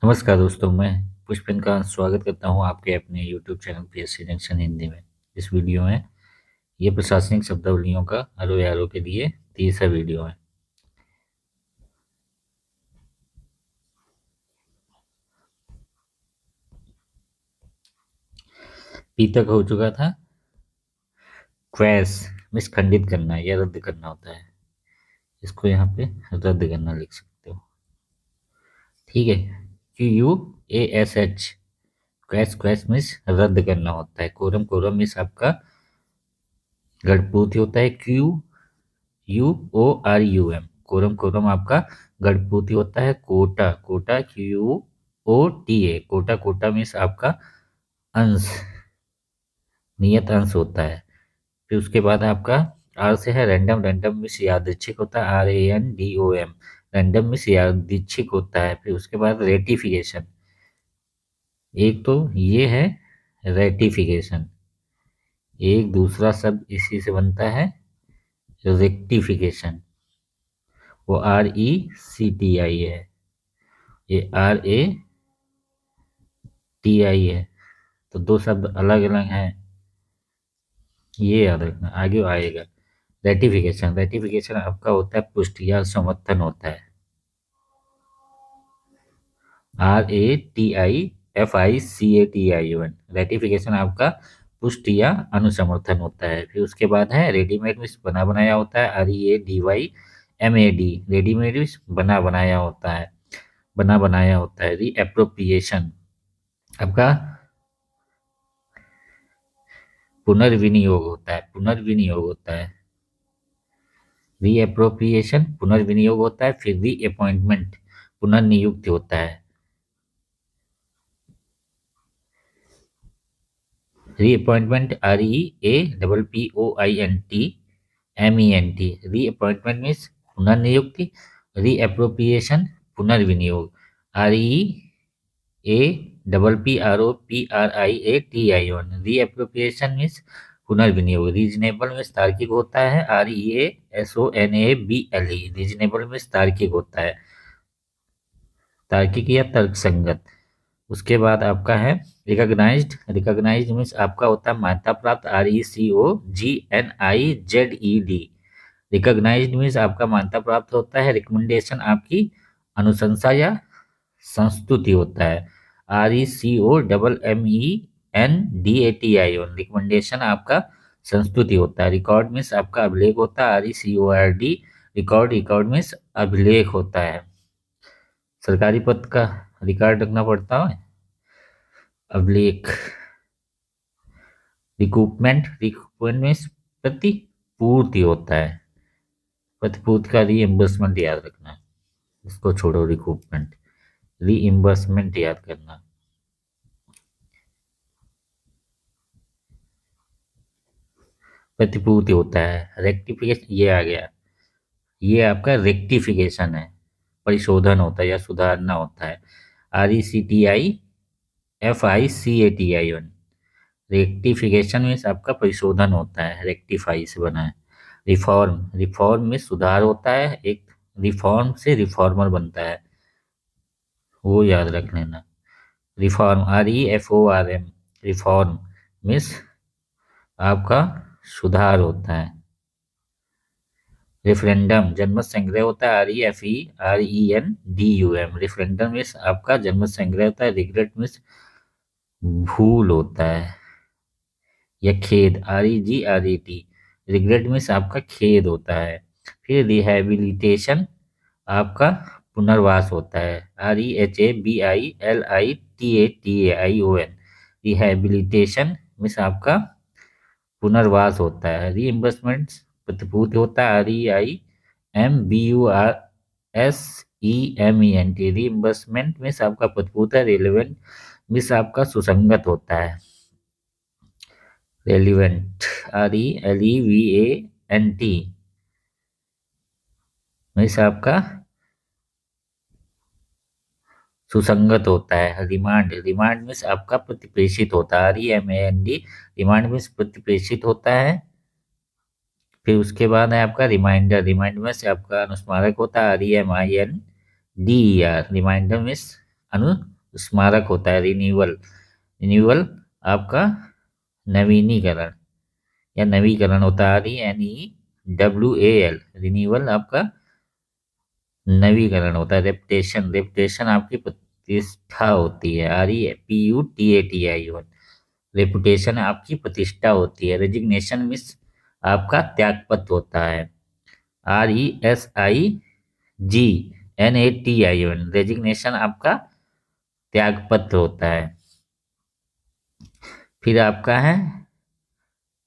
नमस्कार दोस्तों, मैं पुष्पिन का स्वागत करता हूं आपके अपने YouTube channel PSC junction Hindi में। इस वीडियो में ये प्रशासनिक शब्दावलियों का अरो यारो के लिए तीसरा वीडियो है। पी तक हो चुका था। क्वैश मीन्स खंडित करना या रद्द करना होता है। इसको यहाँ पे रद्द करना लिख सकते हो। ठीक है। QUASH क्वैश क्वैश मीन्स रद्द करना होता है। कोरम कोरम मीन्स आपका गढ़पूर्ति होता है। QUORUM कोरम कोरम आपका गढ़पूर्ति होता है। कोटा कोटा QUOTA कोटा कोटा मीन्स आपका अंश, नियत अंश होता है। फिर उसके बाद आपका आर से है रैंडम। रैंडम मीन्स यादृच्छिक होता है। RANDOM रैंडम मीन्स यादृच्छिक होता है। फिर उसके बाद रेटिफिकेशन। एक तो ये है रेटिफिकेशन, एक दूसरा शब्द इसी से बनता है रेक्टिफिकेशन। वो RECTI है, ये RATI है। तो दो शब्द अलग अलग हैं, ये याद रखना, आगे आएगा। रेटिफिकेशन रेटिफिकेशन आपका होता है पुष्टि या समर्थन होता है। RATIFICATION रेटिफिकेशन आपका पुष्टि या अनुसमर्थन होता है। फिर उसके बाद है रेडीमेड में बना बनाया होता है। READYMAD रेडीमेड में बना बनाया होता है, बना बनाया होता है। रीएप्रोप्रिएशन आपका पुनर्विनियोग होता है, पुनर्विनियोग होता है। रीएप्रोप्रिएशन पुनर्विनियोग होता है। फिर रीअपॉइंटमेंट पुनर्नियुक्ति होता है। रीअपॉइंटमेंट REAPPOINTMENT रीअपॉइंटमेंट मीन्स पुनर्नियुक्ति। रीअप्रोप्रिएशन पुनर्विनियोग। REAPPROPRIATION रीअप्रोप्रिएशन मीन्स पुनर्विनियोग। रीजनेबल मीन्स तार्किक होता है। REASONABLE रीजनेबल मीन्स तार्किक होता है, तार्किक या तर्कसंगत। उसके बाद आपका है रिकॉग्नाइज्ड। रिकॉग्नाइज्ड मीन्स आपका होता है मान्यता प्राप्त। RECOGNIZED रिकॉग्नाइज्ड मीन्स आपका मान्यता प्राप्त होता है। रिकमेंडेशन आपकी अनुशंसा या संस्तुति होता है। RECOMMENDATION रिकमेंडेशन आपका संस्तुति होता है। रिकॉर्ड मीन्स आपका अभिलेख होता है। RECORD रिकॉर्ड रिकॉर्ड मीन्स अभिलेख होता है। सरकारी पद का रिकॉर्ड रखना पड़ता है, अभिलेख। रिकूपमेंट रिकूपमेंट मीन्स प्रतिपूर्ति होता है। प्रतिपूर्ति का रीइंबर्समेंट याद रखना है, इसको छोड़ो। रिकूपमेंट रीइंबर्समेंट याद करना। प्रतिपूर्ति होता है। रेक्टिफिकेशन ये आ गया, ये आपका रेक्टिफिकेशन है, परिशोधन होता है या सुधारना होता है। RECTIFICATION रेक्टिफिकेशन मीन्स आपका परिशोधन होता है, रेक्टिफाई से बना है। रिफॉर्म रिफॉर्म में सुधार होता है। एक रिफॉर्म से रिफॉर्मर बनता है, वो याद रख लेना। रिफॉर्म REFORM रिफॉर्म मीन्स आपका सुधार होता है। रेफरेंडम जनमत संग्रह होता है। REFERENDUM रेफरेंडम मीन्स आपका जनमत संग्रह होता है। रिग्रेट मीन्स भूल होता है या खेद। REGRET रिग्रेट मीन्स आपका खेद होता है। फिर रिहेबिलिटेशन आपका पुनर्वास होता है। REHABILITATAION रिहेबिलिटेशन मीन्स आपका पुनर्वास होता है। रीइंबर्समेंट प्रतिपूर्ति होता है। REIMBURSEMENT रीइंबर्समेंट मीन्स आपका प्रतिपूर्ति है। रिलेवेंट मीन्स आपका सुसंगत होता है। रेलिवेंट RELEVANT मीन्स आपका सुसंगत होता है। रिमांड रिमांड मीन्स आपका प्रतिप्रेषित होता है। REMAND रिमांड मीन्स प्रतिप्रेषित होता है। फिर उसके बाद है आपका रिमाइंडर। रिमाइंडर में से आपका अनुस्मारक होता है। REMINDER रिमाइंडर मीन्स अनुस्मारक होता है। रिन्यूअल, रिन्यूअल आपका नवीनीकरण या नवीकरण होता है। RENEWAL, रिन्यूअल आपका नवीकरण होता है। रेपुटेशन, रेपुटेशन आपकी प्रतिष्ठा होती है। REPUTATION, रेपुटेशन आपकी प्रतिष्ठा होती है। रेजिग्नेशन मीन्स आपका त्यागपत्र होता है। RESIGNATION, रेजिग्नेशन आपका त्यागपत्र होता है। फिर आपका है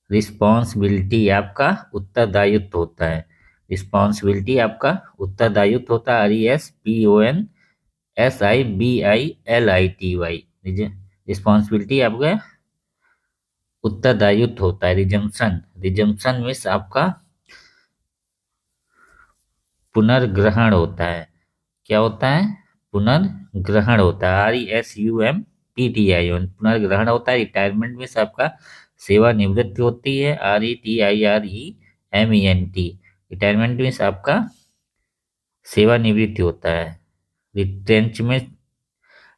रिस्पॉन्सिबिलिटी, आपका उत्तरदायित्व होता है। रिस्पॉन्सिबिलिटी आपका उत्तरदायित्व होता है। RESPONSIBILITY, रिस्पॉन्सिबिलिटी आपका उत्तरदायित्व होता है। रिजम्पशन, रिजम्पशन मीन्स आपका पुनर्ग्रहण होता है। क्या होता है? पुनर्ग्रहण होता है। RESUMPTION, पुनर्ग्रहण होता है। रिटायरमेंट मीन्स आपका सेवानिवृत्ति होती है। RETIREMENT, रिटायरमेंट मीन्स आपका सेवानिवृत्ति होता है। रिट्रेंचमेंट,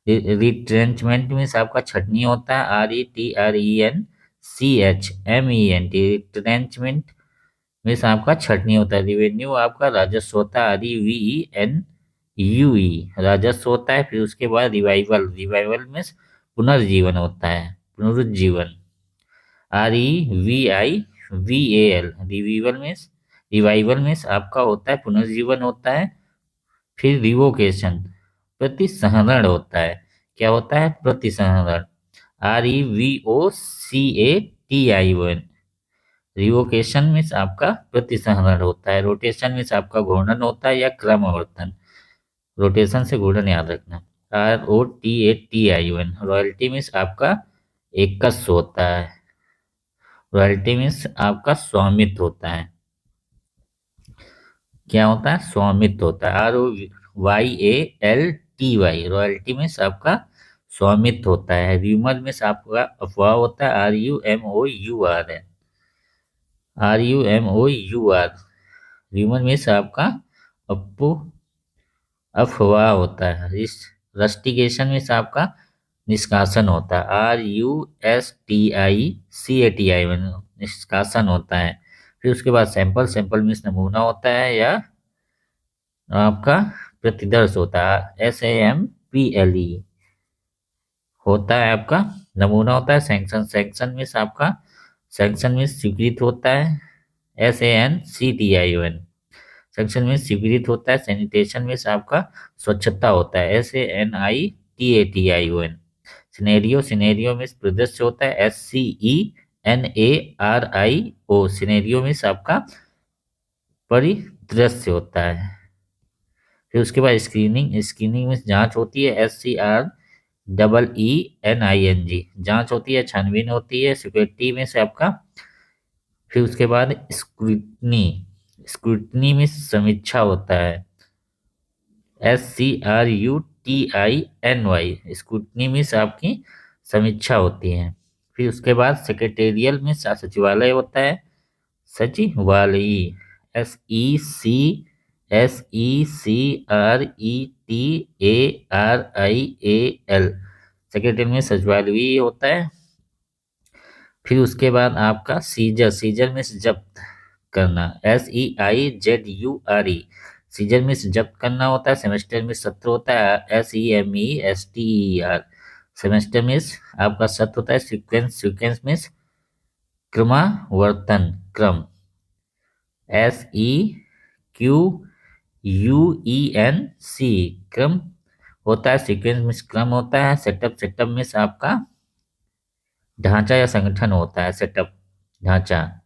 रिट्रेंचमेंट मीन्स आपका छटनी होता है। RETRENCHMENT, रिट्रेंचमेंट मीन्स आपका छटनी होता है। रिवेन्यू आपका राजस्व होता है। REVENUE, राजस्व होता है। फिर उसके बाद रिवाइवल, रिवाइवल मीन्स पुनर्जीवन होता है, पुनरुज्जीवन। REVIVAL, रिवीवल मीन्स, रिवाइवल मीन्स आपका होता है पुनर्जीवन होता है। फिर रिवोकेशन, प्रतिसंहरण होता है। क्या होता है? प्रतिसंहरण। REVOCATION, रिवोकेशन मीन्स आपका प्रतिसंहरण होता है। रोटेशन मीन्स आपका घूर्णन होता है या क्रमवर्तन। रोटेशन से घूर्णन याद रखना। ROTATION, रॉयल्टी मीन्स आपका एकस्व होता है। रॉयल्टी मीन्स आपका स्वामित्व होता है। क्या होता है? स्वामित्व होता है। ROYALTY, रॉयल्टी मीन्स आपका स्वामित्व होता है। र्यूमर मीन्स आपका अफवाह होता है। RUMOUR, र्यूमर मीन्स आपका अपो अफवाह होता है। रस्टिकेशन मीन्स आपका निष्कासन होता है। RUSTICATI, निष्कासन होता है। फिर उसके बाद सैंपल, सैंपल मीन्स नमूना होता है या आपका प्रतिदर्श होता है। SAMPLE होता है आपका नमूना होता है। सैंक्शन, सैंक्शन मीन्स आपका, सैंक्शन मीन्स स्वीकृत होता है। SANCTION, सैंक्शन मीन्स स्वीकृत होता है। सैनिटेशन मीन्स आपका स्वच्छता होता है। SANITATION, सिनेरियो, सिनेरियो मीन्स परिदृश्य होता है। SCENARIO, सिनेरियो मीन्स आपका परिदृश्य होता है। फिर उसके बाद स्क्रीनिंग, स्क्रीनिंग मीन्स जांच होती है। SCREENING, जांच होती है, छानबीन होती है। सिक्योरिटी मीन्स आपका, फिर उसके बाद स्क्रूटनी, स्क्रूटनी मीन्स समीक्षा होता है। SCRUTINY, स्क्रूटनी मीन्स आपकी समीक्षा होती है। फिर उसके बाद सेक्रेटेरियल मीन्स सचिवालय होता है। सचिवालय, SECCRETARIAL, सेक्रेटरी में सचिवालय होता है। फिर उसके बाद आपका सीजर, सीजर मीन्स जब्त करना। SEIZURE, सीजर मीन्स जब्त करना होता है। सेमेस्टर में सत्र होता है। SEMESTER, सेमेस्टर मीन्स आपका सत्र होता है। सीक्वेंस, सीक्वेंस मीन्स क्रमवर्तन, क्रम। SEQUENC, क्रम होता है। सीक्वेंस मीन्स क्रम होता है। सेटअप, सेटअप मीन्स आपका ढांचा या संगठन होता है। सेटअप, ढांचा।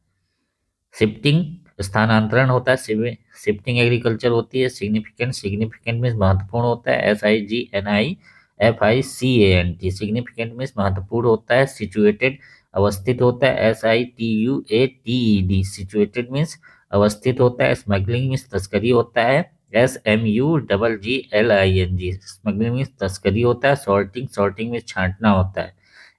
शिफ्टिंग, स्थानांतरण होता है। शिफ्टिंग एग्रीकल्चर होती है। सिग्निफिकेंट, सिग्निफिकेंट मीन्स महत्वपूर्ण होता है। SIGNIFICANT, सिग्निफिकेंट मीन्स महत्वपूर्ण होता है। सिचुएटेड, अवस्थित होता है। SITUATED, सिचुएटेड मीन्स अवस्थित होता है। स्मगलिंग मीन्स तस्करी होता है। SMUGGLING, स्मगलिंग मीन्स तस्करी होता है। सॉर्टिंग, सॉर्टिंग मीन्स छांटना होता है।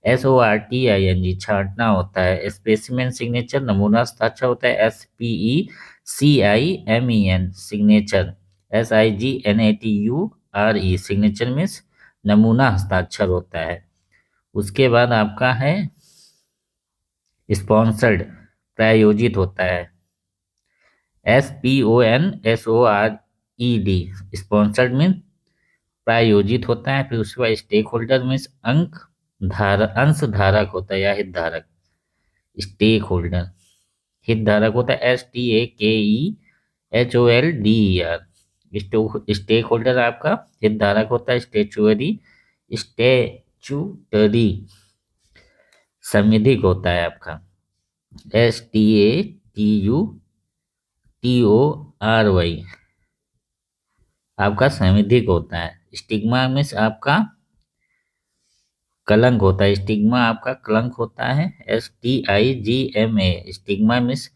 SORTING, छांटना होता है। स्पेसिमेन, सिग्नेचर, नमूना हस्ताक्षर होता है। SPECIMEN, signature. SIGNATURE, signature means नमूना हस्ताक्षर होता है। उसके बाद आपका है स्पॉन्सर्ड, प्रायोजित होता है। SPONSORED, स्पॉन्सर्ड मीन प्रायोजित होता है। फिर उसके बाद स्टेक होल्डर मीन्स अंश धारक होता है या हितधारक। स्टेक होल्डर हितधारक होता है STAKEHOLDER। स्टेक होल्डर आपका हितधारक होता है। स्टेचुटरी संविधिक होता है आपका STATUTORY, आपका संविधिक होता है। स्टिग्मा मीन्स आपका कलंक होता है। स्टिग्मा आपका कलंक होता है। STIGMA, स्टिग्मा मीन्स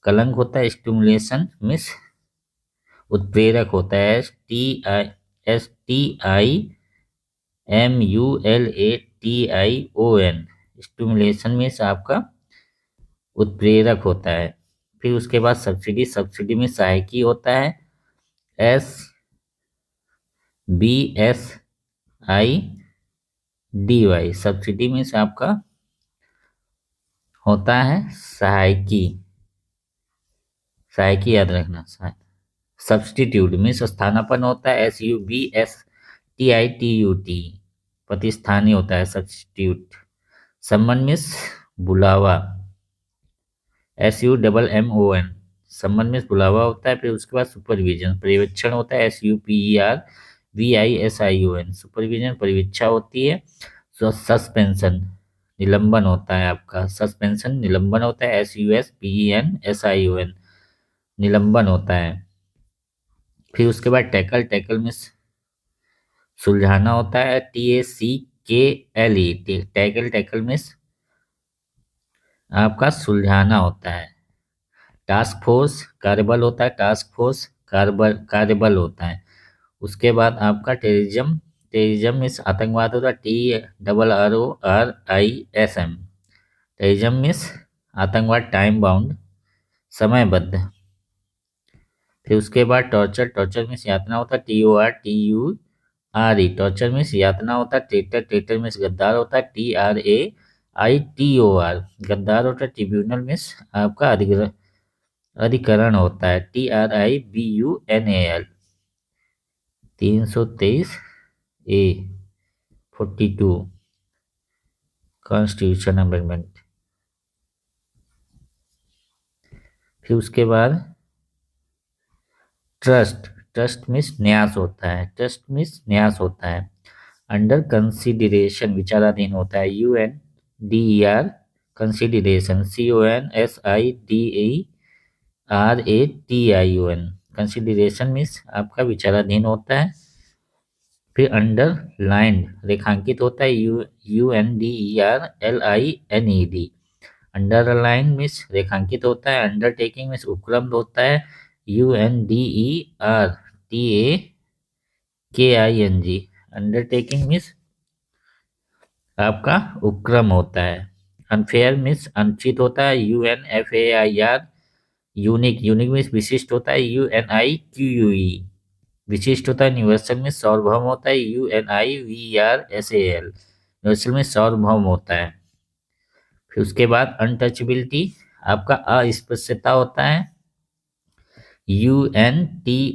कलंक होता है। स्टिमुलेशन मीन्स उत्प्रेरक होता है। STIMULATION, स्टिमुलेशन मीन्स आपका उत्प्रेरक होता है। फिर उसके बाद सब्सिडी, सब्सिडी में सहायकी होता है। SBSIDY, सब्सिडी मीन्स आपका होता है सहायकी। सहायकी याद रखना। सब्स्टिट्यूट मीन्स स्थानापन्न होता है। SUBSTITUT, प्रतिस्थानी होता है सब्स्टिट्यूट। सम्मन मीन्स बुलावा। SUMMON, सम्मन मीन्स बुलावा होता है। फिर उसके बाद सुपरविजन, पर्यवेक्षण होता है। SUPERVISION, सुपरविजन परिवीक्षा होती है। सस्पेंशन निलंबन होता है आपका। सस्पेंशन निलंबन होता है। SUSPENSION, निलंबन होता है। फिर उसके बाद टैकल, टैकल में सुलझाना होता है। TACKLE, टैकल, टैकल में आपका सुलझाना होता है। टास्क फोर्स कार्यबल होता है। टास्क फोर्स कार्यबल होता है। उसके बाद आपका टेररिज्म, टेररिज्म में आतंकवाद होता है। TRRORISM, टेररिज्म मीन्स आतंकवाद। टाइम बाउंड, समयबद्ध। फिर उसके बाद टॉर्चर, टॉर्चर मीन्स यातना होता है। TORTURE, टॉर्चर मीन्स यातना होता है। ट्रेटर, ट्रेटर मीन्स गद्दार होता है। TRAITOR, गद्दार होता है। ट्रिब्यूनल मीन्स आपका अधिकरण होता है। TRIBUNAL, 323A 42 constitution amendment. फिर उसके बाद ट्रस्ट, ट्रस्ट मीन्स न्यास होता है। ट्रस्ट मीन्स न्यास होता है। अंडर कंसिडरेशन विचाराधीन होता है। UNDER, consideration. CONSIDERATION, consideration means आपका विचाराधीन होता है। फिर अंडरलाइंड रेखांकित होता है। UNDERLINED, अंडरलाइन मीन्स रेखांकित होता है। अंडरटेकिंग मीन्स उपक्रम होता है। UNDERTAKING, अंडरटेकिंग मीन्स आपका उपक्रम होता है। अनफेयर मीन्स अनुचित होता है। UNFAIR, यूनिक, यूनिक मीन्स विशिष्ट होता है। UNIQUE, विशिष्ट होता है। यूनिवर्सल में सार्वभौम होता है। UNIVERSAL, यूनिवर्सल में सार्वभौम होता है। फिर उसके बाद अनटचेबिलिटी, आपका अस्पृश्यता होता है। UNTOUCHI,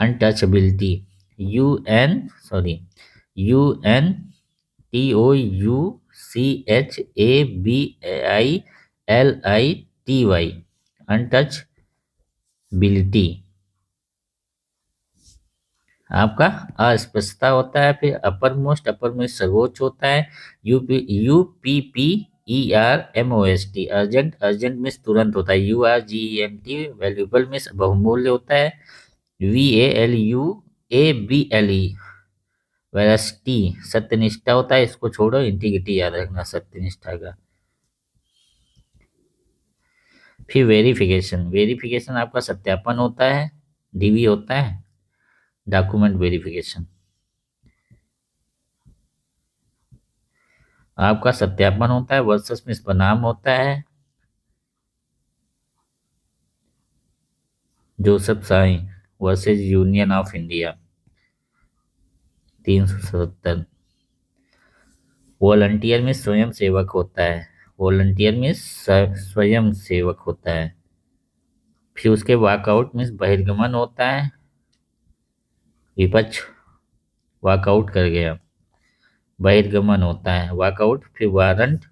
untouchability. UNTOUCHABILITY, अनटचबिलिटी आपका अस्पष्टता होता है। फिर अपर मोस्ट, अपर मोस्ट सर्वोच्च होता है। UPPERMOST, अर्जेंट, अर्जेंट मीन्स तुरंत होता है। URGENT, वैल्यूबल मीन्स बहुमूल्य होता है। VALUABLE, वेरासिटी, सत्यनिष्ठा होता है। इसको छोड़ो, इंटीग्रिटी याद रखना सत्यनिष्ठा का। फिर वेरिफिकेशन, वेरिफिकेशन आपका सत्यापन होता है। DV होता है, डॉक्यूमेंट वेरिफिकेशन। आपका सत्यापन होता है। वर्सेस मीन्स बनाम होता है। Joseph Sai versus union of India. 377। Volunteer में स्वयं सेवक होता है। वॉलंटियर में स्वयं सेवक होता है। फिर उसके वॉकआउट में बहिर्गमन होता है। विपक्ष वॉकआउट कर गया, बहिर्गमन होता है वॉकआउट। फिर वारंट,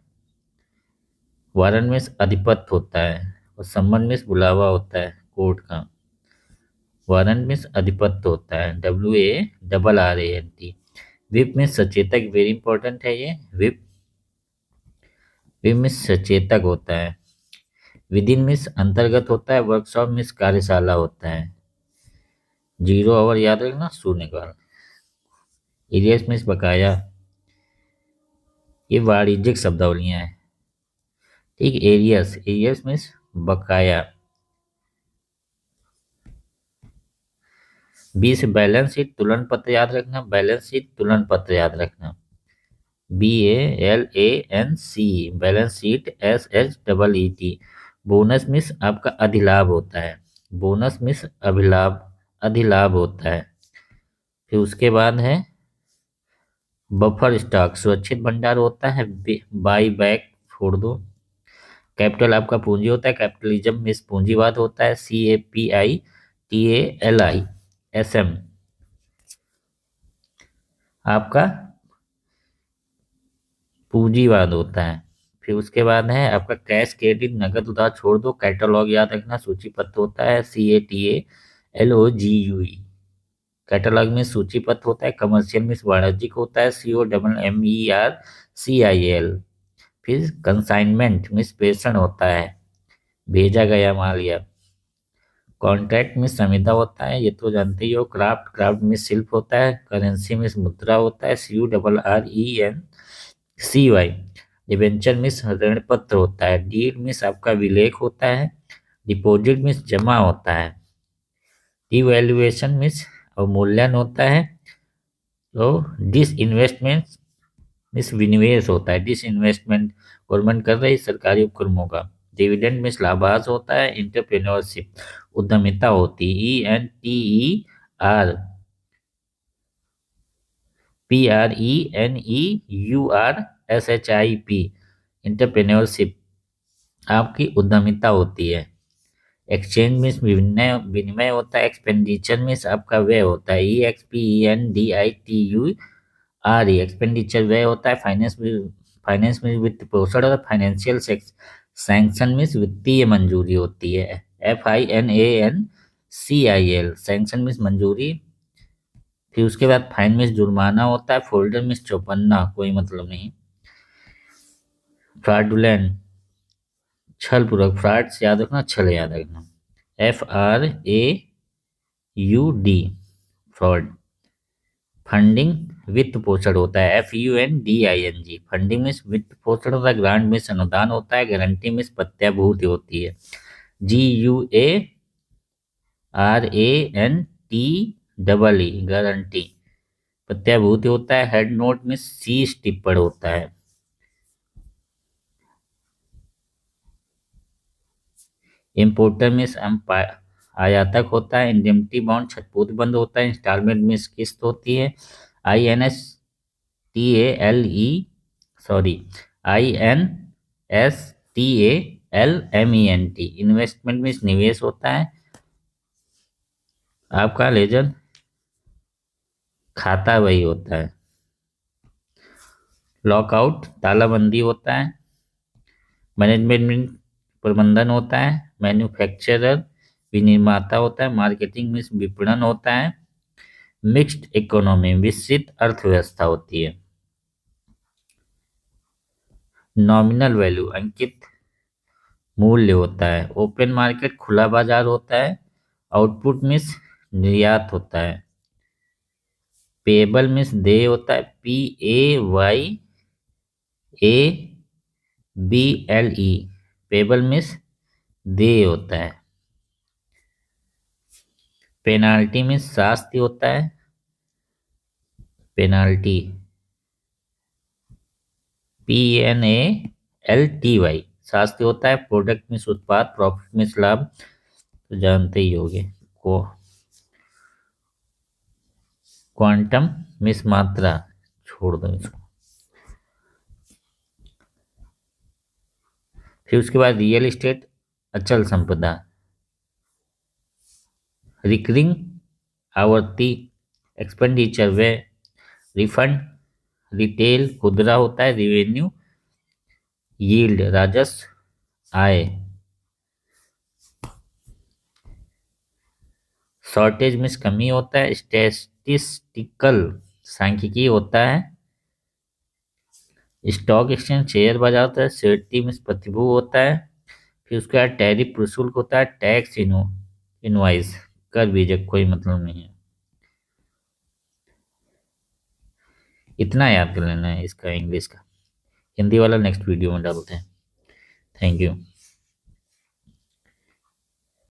वारंट में अधिपत्य होता है। और सम्मन में बुलावा होता है कोर्ट का। वारंट में अधिपत्य होता है, WARRANT। विप में सचेतक, वेरी इंपॉर्टेंट है ये। विप, विप में सचेतक होता है। विदिन में अंतर्गत होता है। वर्कशॉप में कार्यशाला होता है। 0 आवर याद रखना, शून्यकाल। इरियस में बकाया, ये वाणिज्यिक शब्दावलियां हैं। ठीक, एरियस, एरियस में बकाया। बी से बैलेंस शीट तुलन पत्र याद रखना, बैलेंस शीट तुलन पत्र याद रखना। BALANC, balance sheet, SHEET। Bonus miss आपका अधिलाभ होता है। बोनस मिस अभिलाभ, अधिलाभ होता है। फिर उसके बाद है बफर स्टॉक, सुरक्षित भंडार होता है। बाई बैक छोड़ दो। कैपिटल आपका पूंजी होता है। कैपिटलिज्म मिस पूंजीवाद होता है। CAPITALISM आपका पूंजीवाद होता है। फिर उसके बाद है आपका कैश क्रेडिट, नगद उधार छोड़ दो। कैटलॉग याद रखना, सूचीपत्र होता है। CATALOGUE, कैटलॉग में सूचीपत्र होता है। कमर्शियल में वाणिज्यिक होता है। COMMERCIAL। फिर कंसाइनमेंट में प्रेषण होता है, भेजा गया माल। या कॉन्ट्रैक्ट में संविदा होता है, ये तो जानते ही हो। क्राफ्ट, क्राफ्ट में शिल्प होता है। करेंसी में मुद्रा होता है। CURRENCY। डिबेंचर में ऋण पत्र होता है। डीड में आपका विलेख होता है। डिपॉजिट में जमा होता है। डिवैल्यूएशन में अवमूल्यन होता है। तो डिसइन्वेस्टमेंट में विनिवेश होता है। डिसइन्वेस्टमेंट गवर्नमेंट कर रही है सरकारी उपक्रमों का। डिविडेंड में लाभांश होता है। इंटरप्रेन्योरशिप उद्यमिता होती है। ENTERPRENEURSHIP, इंटरप्रेन्योरशिप आपकी उद्यमिता होती है। एक्सचेंज में विनिमय, विनिमय होता है। एक्सपेंडिचर में आपका व्यय होता है। EXPENDITURE, एक्सपेंडिचर व्यय होता है। फाइनेंस में, फाइनेंस में वित्त पोषण और फाइनेंशियल सैंक्शन में वित्तीय मंजूरी होती है। FINANCIL, सैंक्शन में मंजूरी। फिर उसके बाद फाइन में जुर्माना होता है। फोल्डर में चौपन्ना, कोई मतलब नहीं। फ्रॉडुलेंट, छल पूर्वक। फ्रॉड से याद रखना, छल याद रखना। FRAUD, fraud. फंडिंग वित्त पोषण होता है। FUNDING, फंडिंग में वित्त पोषण होता है। ग्रांट में अनुदान होता है। गारंटी में प्रत्याभूति होती है। GUARANTEE, गारंटी, प्रत्याभूति होता है। हेड नोट में शीर्ष टिप्पण होता है। इम्पोर्टर में आयातक होता है। इंडेमनिटी बॉन्ड क्षतिपूर्ति बंद होता है। इंस्टॉलमेंट में किस्त होती है। INSTALE, सॉरी, INSTALMENT, इन्वेस्टमेंट में निवेश होता है। आपका लेजर खाता वही होता है। लॉकआउट तालाबंदी होता है। मैनेजमेंट में प्रबंधन होता है। मैन्युफैक्चरर विनिर्माता होता है। मार्केटिंग में विपणन होता है। मिक्स्ड इकोनॉमी, विस्तृत अर्थव्यवस्था होती है। नॉमिनल वैल्यू, अंकित मूल्य होता है। ओपन मार्केट, खुला बाजार होता है। आउटपुट मीन्स निर्यात होता है। पेबल मीन्स देय होता है। PAYABLE, पेबल मीन्स देय होता है। पेनाल्टी मीन्स शास्ति होता है। पेनाल्टी, PNALTY, शास्ति होता है। प्रोडक्ट मीन्स उत्पाद। प्रॉफिट मीन्स लाभ, तो जानते ही होंगे को। क्वांटम मिस मात्रा, छोड़ दो इसको। फिर उसके बाद रियल एस्टेट, अचल संपदा। रिकरिंग, आवर्ती। एक्सपेंडिचर, व्यय। रिफंड, रिटेल, खुदरा होता है। रिवेन्यू, यील्ड, राजस्व, आय। शॉर्टेज में कमी होता है। स्टैटिस्टिकल, सांख्यिकी होता है। स्टॉक एक्सचेंज, शेयर बाजार होता है। सिक्योरिटी में प्रतिभू होता है। फिर उसके बाद टैरिफ, प्रशुल्क होता है। टैक्स, इनवाइस, कर बीजक, कोई मतलब नहीं है। इतना याद कर लेना है इसका इंग्लिश का। हिंदी वाला नेक्स्ट वीडियो में डालते हैं। Thank you.